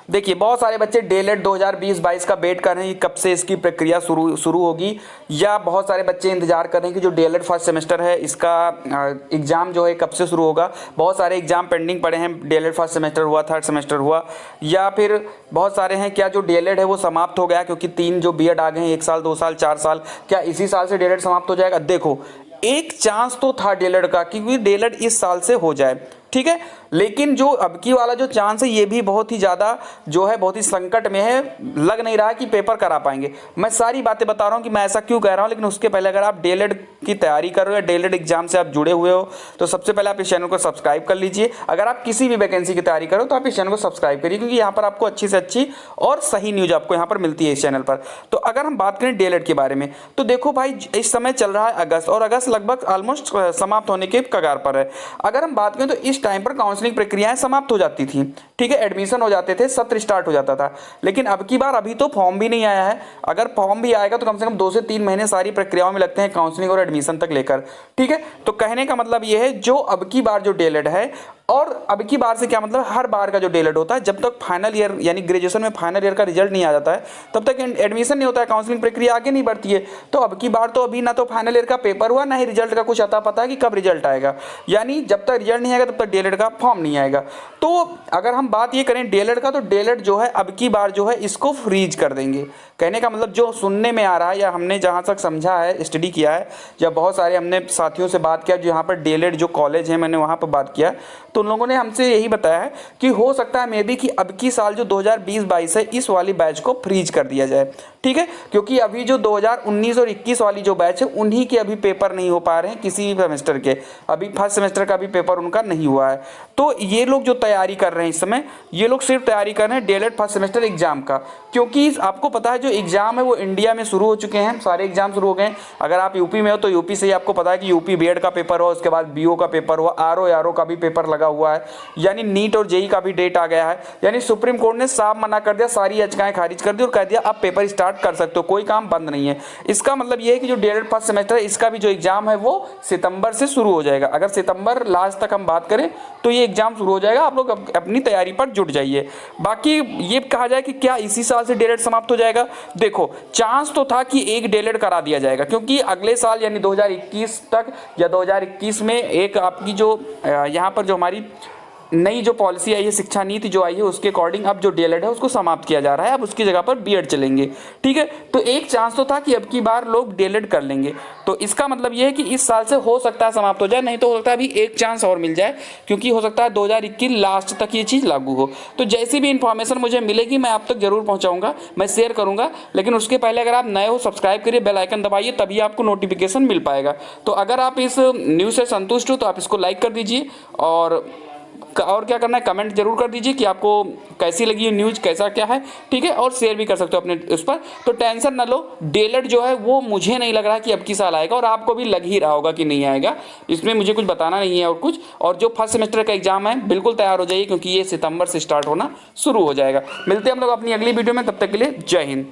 देखिए बहुत सारे बच्चे डीएलएड 2020-22 का वेट कर रहे हैं कि कब से इसकी प्रक्रिया शुरू होगी, या बहुत सारे बच्चे इंतजार कर रहे हैं कि जो डीएलएड फर्स्ट सेमेस्टर है इसका एग्जाम जो है कब से शुरू होगा। बहुत सारे एग्जाम पेंडिंग पड़े हैं, डीएलएड फर्स्ट सेमेस्टर हुआ, थर्ड सेमेस्टर हुआ, या फिर बहुत सारे हैं क्या जो डीएलएड है वो समाप्त हो गया, क्योंकि 3 जो बीएड आ गए हैं, 1 साल 2 साल 4 साल, क्या इसी साल से डीएलएड समाप्त हो जाएगा। देखो एक चांस तो था डीएलएड का कि डीएलएड इस साल से हो जाए, ठीक है, लेकिन जो अब की वाला जो चांस है ये भी बहुत ही ज़्यादा जो है बहुत ही संकट में है, लग नहीं रहा है कि पेपर करा पाएंगे। मैं सारी बातें बता रहा हूँ कि मैं ऐसा क्यों कह रहा हूँ, लेकिन उसके पहले अगर आप डीएलएड की तैयारी कर रहे हो या डीएलएड एग्जाम से आप जुड़े हुए हो तो सबसे पहले आप इस चैनल को सब्सक्राइब कर लीजिए। अगर आप किसी भी वैकेंसी की तैयारी करो तो आप इस चैनल को सब्सक्राइब करिए, क्योंकि यहाँ पर आपको अच्छी से अच्छी और सही न्यूज़ आपको यहाँ पर मिलती है इस चैनल पर। तो अगर हम बात करें डीएलएड के बारे में तो देखो भाई इस समय चल रहा है अगस्त, और अगस्त लगभग ऑलमोस्ट समाप्त होने के कगार पर है। अगर हम बात करें तो इस टाइम पर काउंसलिंग प्रक्रियाएं समाप्त हो जाती थी, ठीक है, एडमिशन हो जाते थे, सत्र स्टार्ट हो जाता था। लेकिन अब की बार अभी तो फॉर्म भी नहीं आया है। अगर फॉर्म भी आएगा तो कम से कम 2 से 3 महीने सारी प्रक्रियाओं में लगते हैं काउंसलिंग और एडमिशन तक लेकर, ठीक है। तो कहने का मतलब ये है जो अब की बार जो डीएलएड है, और अब की बार से क्या मतलब हर बार का जो डीएलएड होता है जब तक फाइनल ईयर यानी ग्रेजुएशन में फाइनल ईयर का रिजल्ट नहीं आ जाता है तब तक एडमिशन नहीं होता है, काउंसलिंग प्रक्रिया आगे नहीं बढ़ती है। तो अब की बार तो अभी ना तो फाइनल ईयर का पेपर हुआ, ना ही रिजल्ट का कुछ अता पता है कि कब रिजल्ट आएगा, यानी जब तक रिजल्ट नहीं आएगा तब तक डीएलएड का फॉर्म नहीं आएगा। तो अगर हम बात ये करें डीएलएड का, तो डीएलएड जो है अब की बार जो है इसको फ्रीज कर देंगे। कहने का मतलब जो सुनने में आ रहा है या हमने जहाँ तक समझा है, स्टडी किया है, या बहुत सारे हमने साथियों से बात किया जो यहाँ पर डीएलएड जो कॉलेज है मैंने वहाँ पर बात किया, तो उन लोगों ने हमसे यही बताया है कि हो सकता है मे बी कि अब की साल जो 2020-22 है इस वाली बैच को फ्रीज कर दिया जाए, ठीक है, क्योंकि अभी जो 2019 और 21 वाली जो बैच है उन्हीं के अभी पेपर नहीं हो पा रहे हैं किसी भी सेमेस्टर के, अभी फर्स्ट सेमेस्टर का भी पेपर उनका नहीं हुआ है। तो ये लोग जो तैयारी कर रहे हैं इस समय, ये लोग सिर्फ तैयारी कर रहे हैं डीएलएड फर्स्ट सेमेस्टर एग्जाम का, क्योंकि आपको पता है जो एग्जाम है वो इंडिया में शुरू हो चुके हैं, सारे एग्जाम शुरू हो गए हैं। अगर आप यूपी में हो तो यूपी से ही आपको पता है कि यूपी बीएड का पेपर हुआ, उसके बाद बीओ का पेपर हुआ, आरओ का भी पेपर लगा हुआ है, यानी नीट और जेई का भी डेट आ गया है। यानी सुप्रीम कोर्ट ने साफ मना कर दिया, सारी याचिकाएं खारिज कर दी और कह दिया आप पेपर स्टार्ट कर सकते हो, कोई काम बंद नहीं है। इसका मतलब ये है कि जो डीएलएड फर्स्ट सेमेस्टर है इसका भी जो एग्जाम है वो सितंबर से शुरू हो जाएगा। अगर सितंबर लास्ट तक हम बात करें तो ये एग्जाम शुरू हो जाएगा, आप लोग अपनी तैयारी पर जुट जाइए। बाकी ये कहा जाए कि क्या इसी साल से डीएलएड समाप्त हो जाएगा, देखो चांस तो था कि एक डीएलएड करा दिया जाएगा, क्योंकि अगले साल यानी 2021 तक या 2021 में एक आपकी जो यहाँ पर जो हमारी नई जो पॉलिसी आई है, शिक्षा नीति जो आई है, उसके अकॉर्डिंग अब जो डीएलएड है उसको समाप्त किया जा रहा है, अब उसकी जगह पर बीएड चलेंगे, ठीक है। तो एक चांस तो था कि अब की बार लोग डीएलएड कर लेंगे, तो इसका मतलब ये है कि इस साल से हो सकता है समाप्त हो जाए, नहीं तो हो सकता है अभी एक चांस और मिल जाए, क्योंकि हो सकता है 2021 लास्ट तक ये चीज़ लागू हो। तो जैसी भी इन्फॉर्मेशन मुझे मिलेगी मैं आप तक जरूर पहुँचाऊँगा, मैं शेयर करूँगा, लेकिन उसके पहले अगर आप नए हो सब्सक्राइब करिए, बेल आइकन दबाइए, तभी आपको नोटिफिकेशन मिल पाएगा। तो अगर आप इस न्यूज़ से संतुष्ट हो तो आप इसको लाइक कर दीजिए, और क्या करना है कमेंट जरूर कर दीजिए कि आपको कैसी लगी ये न्यूज़, कैसा क्या है, ठीक है, और शेयर भी कर सकते हो अपने उस पर। तो टेंशन ना लो, डीएलएड जो है वो मुझे नहीं लग रहा कि अब की साल आएगा, और आपको भी लग ही रहा होगा कि नहीं आएगा, इसमें मुझे कुछ बताना नहीं है और कुछ। और जो फर्स्ट सेमेस्टर का एग्जाम है बिल्कुल तैयार हो जाइए, क्योंकि ये सितंबर से स्टार्ट होना शुरू हो जाएगा। मिलते हैं हम लोग अपनी अगली वीडियो में, तब तक के लिए जय हिंद।